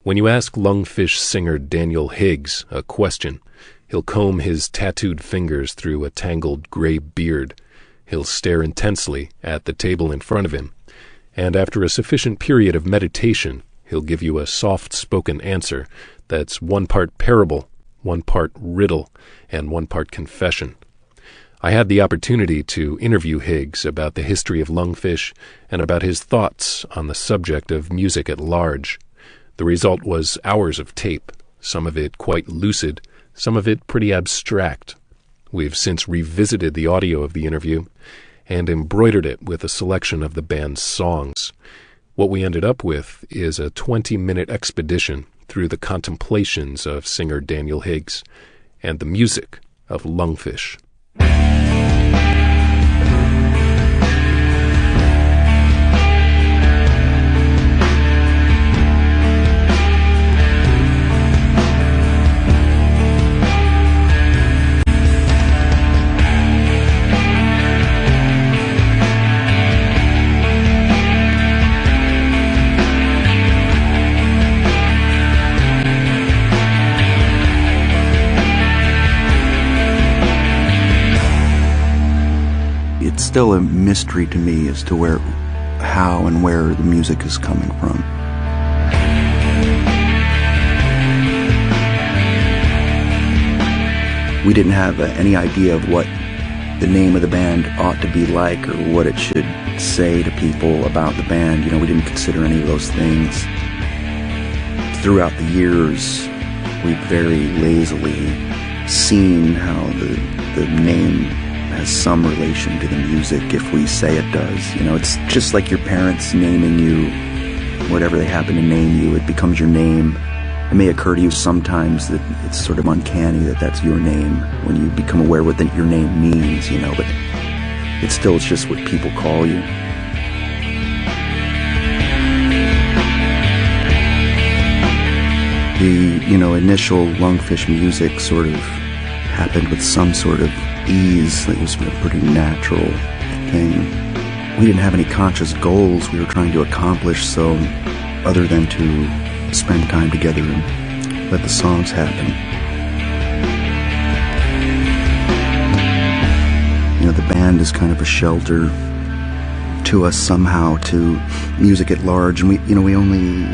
When you ask Lungfish singer Daniel Higgs a question, he'll comb his tattooed fingers through a tangled gray beard. He'll stare intensely at the table in front of him, and after a sufficient period of meditation, he'll give you a soft-spoken answer that's one part parable, one part riddle, and one part confession. I had the opportunity to interview Higgs about the history of Lungfish and about his thoughts on the subject of music at large. The result was hours of tape, some of it quite lucid, some of it pretty abstract. We've since revisited the audio of the interview and embroidered it with a selection of the band's songs. What we ended up with is a 20-minute expedition through the contemplations of singer Daniel Higgs and the music of Lungfish. It's still a mystery to me as to how and where the music is coming from. We didn't have any idea of what the name of the band ought to be like or what it should say to people about the band. We didn't consider any of those things. Throughout the years, we've very lazily seen how the name has some relation to the music if we say it does. It's just like your parents naming you whatever they happen to name you. It becomes your name. It may occur to you sometimes that it's sort of uncanny that that's your name when you become aware what your name means, but it's just what people call you. The initial Lungfish music sort of happened with some sort of ease that was a pretty natural thing. We didn't have any conscious goals we were trying to accomplish, so other than to spend time together and let the songs happen. The band is kind of a shelter to us somehow, to music at large, and we only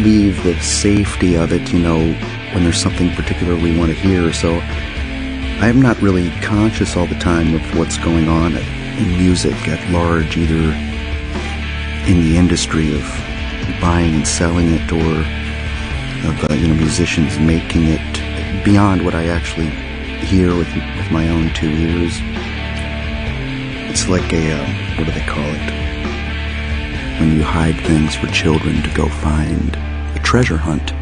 leave the safety of it, when there's something particularly we want to hear. So I'm not really conscious all the time of what's going on in music at large, either in the industry of buying and selling it, or of musicians making it, beyond what I actually hear with my own two ears. It's like what do they call it? When you hide things for children to go find, a treasure hunt.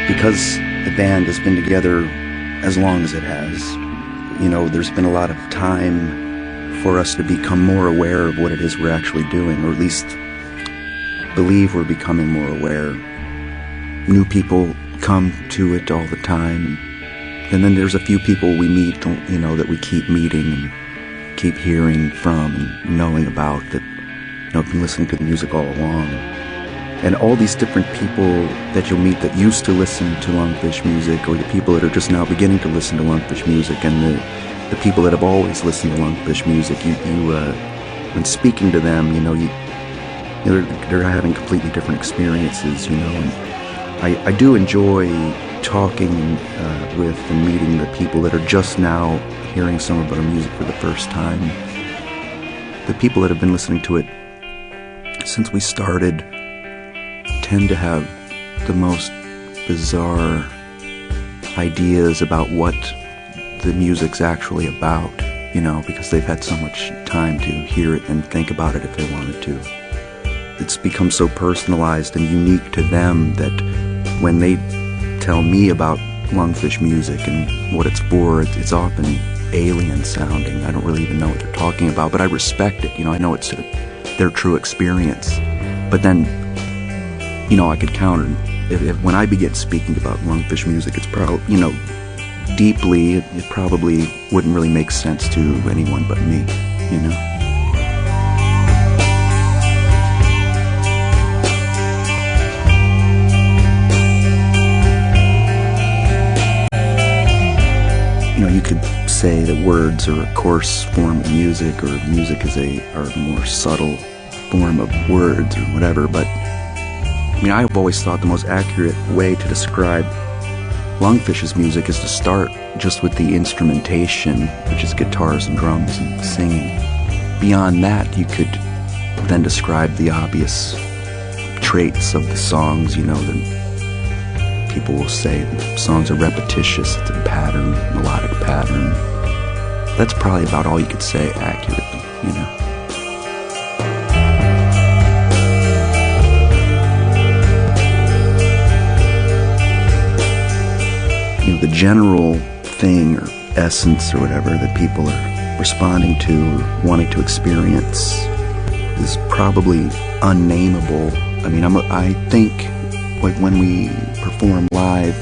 Because the band has been together as long as it has, there's been a lot of time for us to become more aware of what it is we're actually doing, or at least believe we're becoming more aware. New people come to it all the time, and then there's a few people we meet, that we keep meeting and keep hearing from and knowing about that, have been listening to the music all along. And all these different people that you'll meet that used to listen to Lungfish music, or the people that are just now beginning to listen to Lungfish music, and the people that have always listened to Lungfish music, you when speaking to them, they're having completely different experiences, and I do enjoy talking with and meeting the people that are just now hearing some of our music for the first time. The people that have been listening to it since we started tend to have the most bizarre ideas about what the music's actually about, because they've had so much time to hear it and think about it if they wanted to. It's become so personalized and unique to them that when they tell me about Lungfish music and what it's for, it's often alien sounding. I don't really even know what they're talking about, but I respect it. I know it's their true experience. But then, I could counter if when I begin speaking about Lungfish music, it's probably, deeply, it probably wouldn't really make sense to anyone but me. you know. You know, you could say that words are a coarse form of music, or music is a more subtle form of words, or whatever, but I mean, I've always thought the most accurate way to describe Lungfish's music is to start just with the instrumentation, which is guitars and drums and singing. Beyond that, you could then describe the obvious traits of the songs. You know, that people will say the songs are repetitious, it's a pattern, melodic pattern. That's probably about all you could say accurately, you know. You know, the general thing or essence or whatever that people are responding to or wanting to experience is probably unnameable. I mean, I think like when we perform live,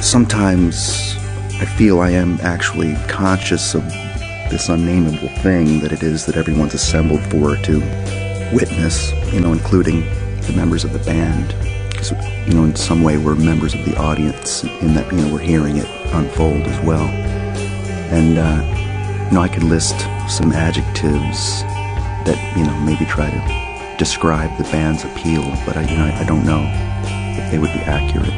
sometimes I feel I am actually conscious of this unnameable thing that it is that everyone's assembled for to witness, you know, including the members of the band. Because, you know, in some way we're members of the audience in that, you know, we're hearing it unfold as well. And, you know, I could list some adjectives that, you know, maybe try to describe the band's appeal, but I don't know if they would be accurate.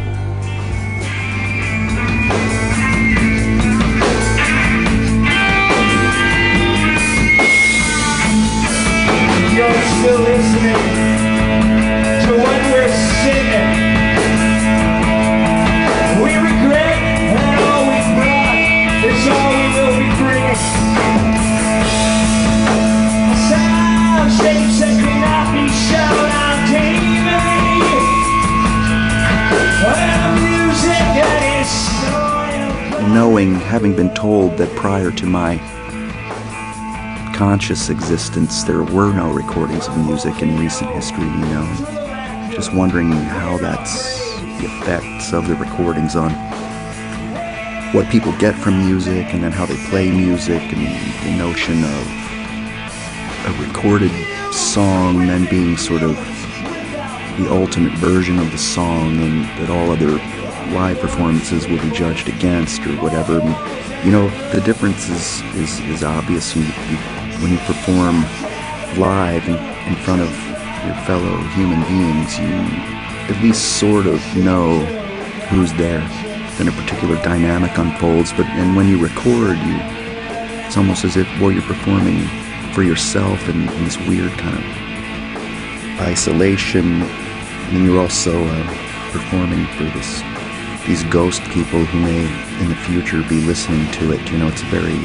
You're still listening to what we're singing. We regret that all we brought is all we will be bringing. Soundscapes that cannot be shown on TV. Music that is so Knowing, having been told that prior to my conscious existence there were no recordings of music in recent history, you know, just wondering how that's the effects of the recordings on what people get from music, and then how they play music, and the notion of a recorded song then being sort of the ultimate version of the song, and that all other live performances will be judged against or whatever. You know, the difference is obvious. When you perform live in front of your fellow human beings, you at least sort of know who's there. Then a particular dynamic unfolds. And when you record, it's almost as if, well, you're performing for yourself in this weird kind of isolation. And then you're also performing for these ghost people who may in the future be listening to it. You know, it's very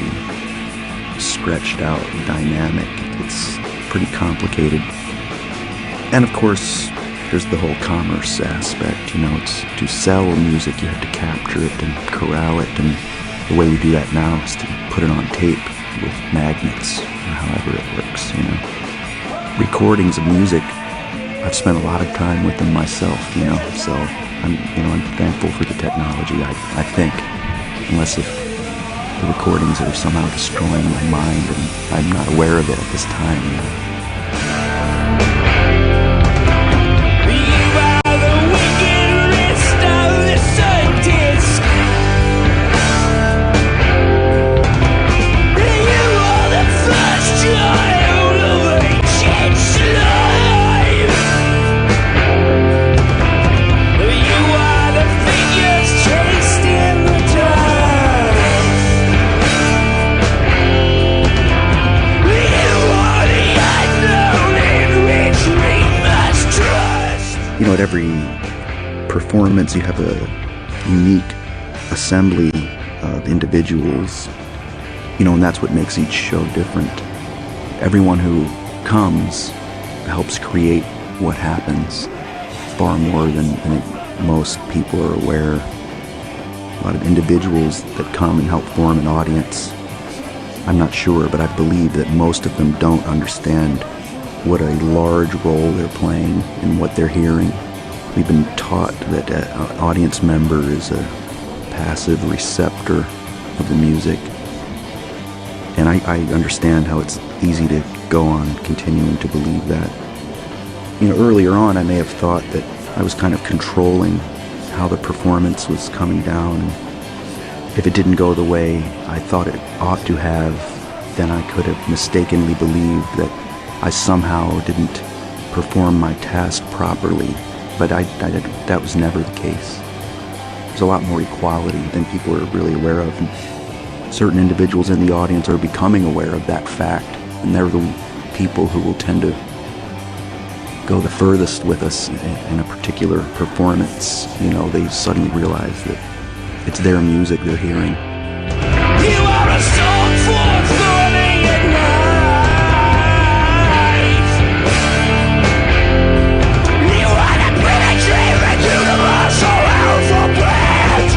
stretched out dynamic. It's pretty complicated. And of course, there's the whole commerce aspect. You know, it's to sell music, you have to capture it and corral it, and the way we do that now is to put it on tape with magnets, or however it works, you know. Recordings of music, I've spent a lot of time with them myself, you know, so I'm thankful for the technology, I think, unless if the recordings are somehow destroying my mind and I'm not aware of it at this time, you know. You know, at every performance you have a unique assembly of individuals, you know, and that's what makes each show different. Everyone who comes helps create what happens far more than I think most people are aware. A lot of individuals that come and help form an audience, I'm not sure, but I believe that most of them don't understand what a large role they're playing in what they're hearing. We've been taught that an audience member is a passive receptor of the music. And I understand how it's easy to go on continuing to believe that. Earlier on, I may have thought that I was kind of controlling how the performance was coming down. If it didn't go the way I thought it ought to have, then I could have mistakenly believed that I somehow didn't perform my task properly. But that was never the case. There's a lot more equality than people are really aware of. And certain individuals in the audience are becoming aware of that fact. And they're the people who will tend to go the furthest with us in a particular performance. They suddenly realize that it's their music they're hearing. You are a stone for thorny at night. You are the penetrating universal alphabet.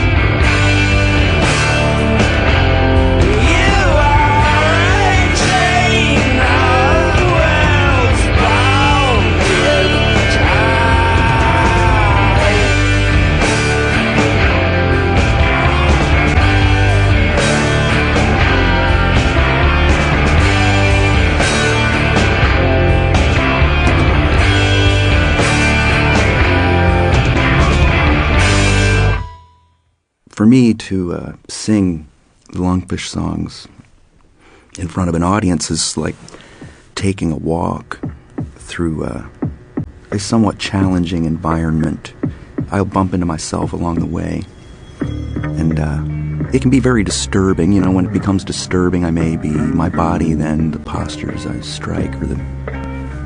You are a chain of worlds bound in time. For me to sing the Lungfish songs in front of an audience is like taking a walk through a somewhat challenging environment. I'll bump into myself along the way, and it can be very disturbing. When it becomes disturbing, my body then, the postures I strike or the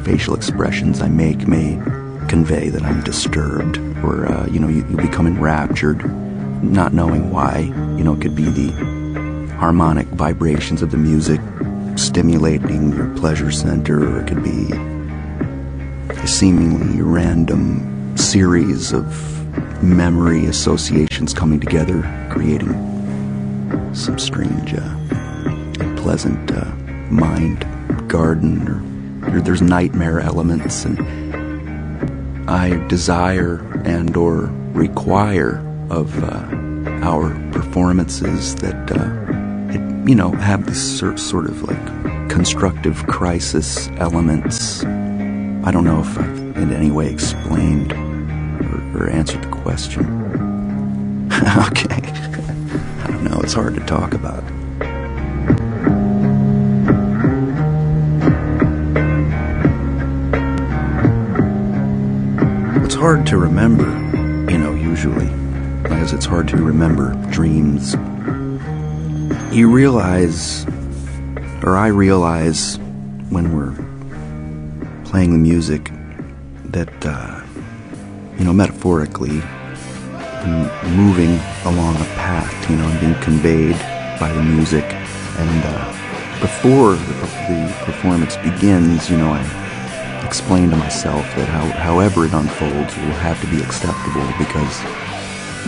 facial expressions I make may convey that I'm disturbed, or you become enraptured, not knowing why. It could be the harmonic vibrations of the music stimulating your pleasure center, or it could be a seemingly random series of memory associations coming together, creating some strange, pleasant mind garden, or there's nightmare elements, and I desire and or require of our performances that have this sort of like constructive crisis elements. I don't know if I've in any way explained or answered the question. Okay. I don't know, it's hard to talk about. It's hard to remember, usually, as it's hard to remember dreams. You realize, or I realize, when we're playing the music that, metaphorically, I'm moving along a path, I'm being conveyed by the music. And before the performance begins, I explain to myself that however it unfolds will have to be acceptable, because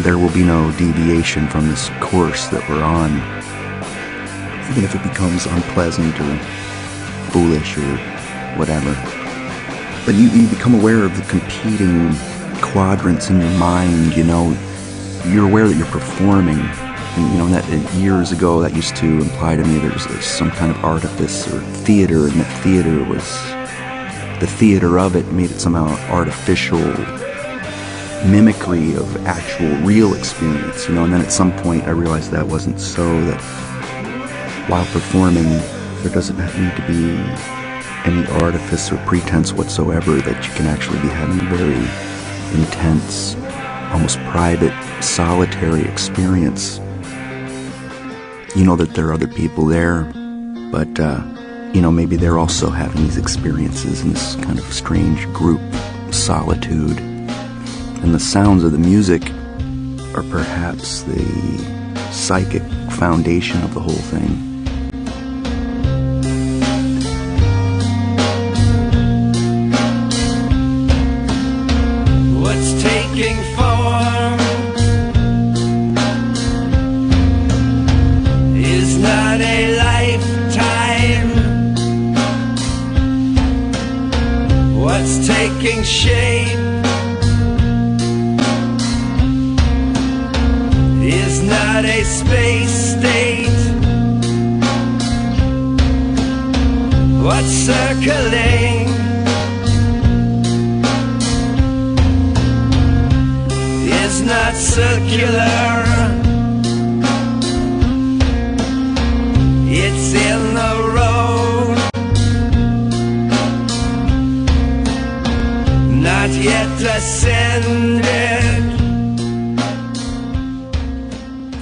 there will be no deviation from this course that we're on, even if it becomes unpleasant or foolish or whatever. But you become aware of the competing quadrants in your mind. You're aware that you're performing, and that years ago that used to imply to me there's some kind of artifice or theater, and that theater was the theater of it made it somehow artificial mimicry of actual real experience, and then at some point I realized that wasn't so, that while performing there doesn't need to be any artifice or pretense whatsoever, that you can actually be having a very intense, almost private, solitary experience. That there are other people there, but maybe they're also having these experiences in this kind of strange group solitude. And the sounds of the music are perhaps the psychic foundation of the whole thing. What's taking form is not a lifetime. What's taking shape is not a space state. what's circling is not circular. It's in the road, not yet ascended.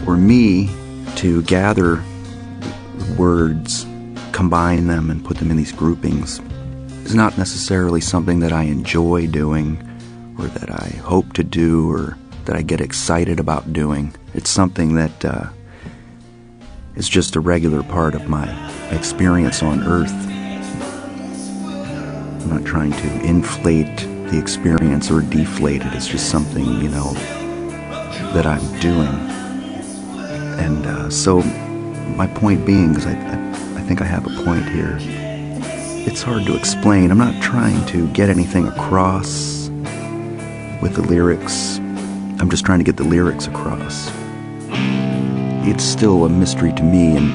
For me to gather words, combine them, and put them in these groupings is not necessarily something that I enjoy doing, or that I hope to do, or that I get excited about doing. It's something that is just a regular part of my experience on Earth. I'm not trying to inflate the experience or deflate it. It's just something, that I'm doing. And so my point being is I think I have a point here. It's hard to explain. I'm not trying to get anything across with the lyrics. I'm just trying to get the lyrics across. It's still a mystery to me, and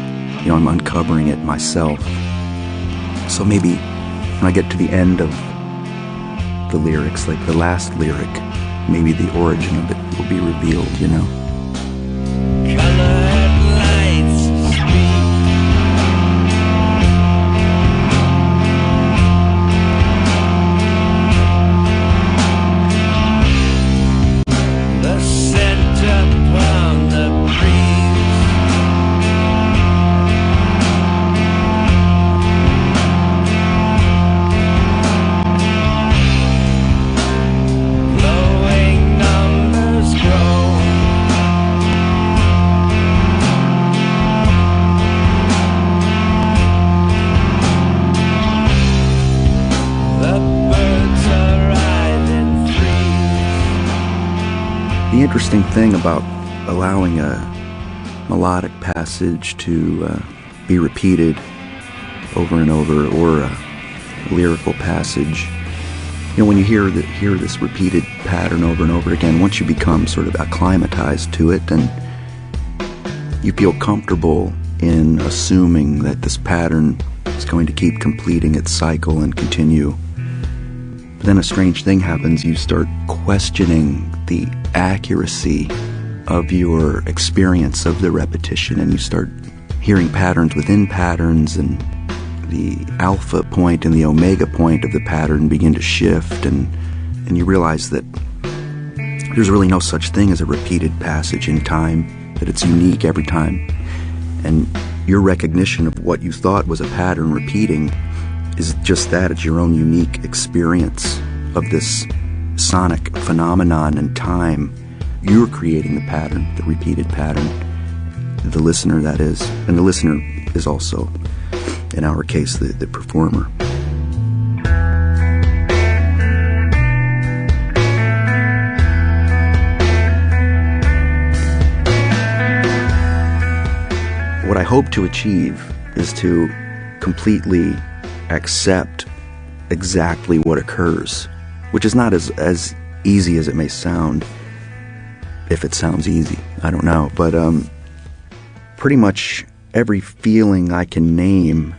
I'm uncovering it myself. So maybe when I get to the end of the lyrics, like the last lyric, maybe the origin of it will be revealed, The interesting thing about allowing a melodic passage to be repeated over and over, or a lyrical passage, when you hear this repeated pattern over and over again, once you become sort of acclimatized to it, and you feel comfortable in assuming that this pattern is going to keep completing its cycle and continue. But then a strange thing happens. You start questioning the accuracy of your experience of the repetition, and you start hearing patterns within patterns, and the alpha point and the omega point of the pattern begin to shift, and you realize that there's really no such thing as a repeated passage in time, that it's unique every time. And your recognition of what you thought was a pattern repeating is just that. It's your own unique experience of this sonic phenomenon in time. You're creating the pattern, the repeated pattern, the listener, that is. And the listener is also, in our case, the performer. What I hope to achieve is to completely accept exactly what occurs, which is not as easy as it may sound. If it sounds easy, I don't know. But pretty much every feeling I can name,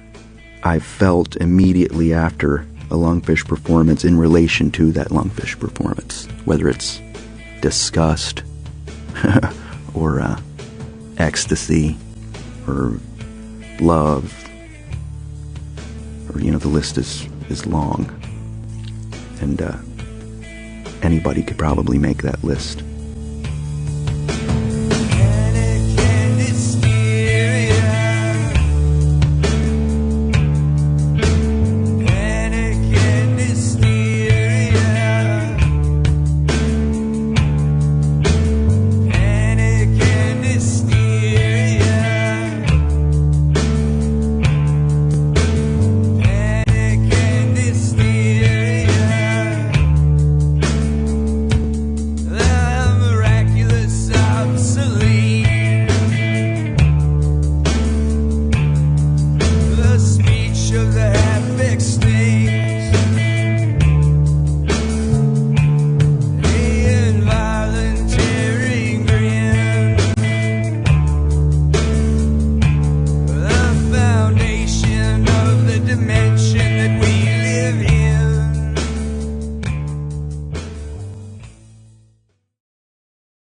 I felt immediately after a Lungfish performance in relation to that Lungfish performance. Whether it's disgust, or ecstasy, or love, or, the list is long. And anybody could probably make that list.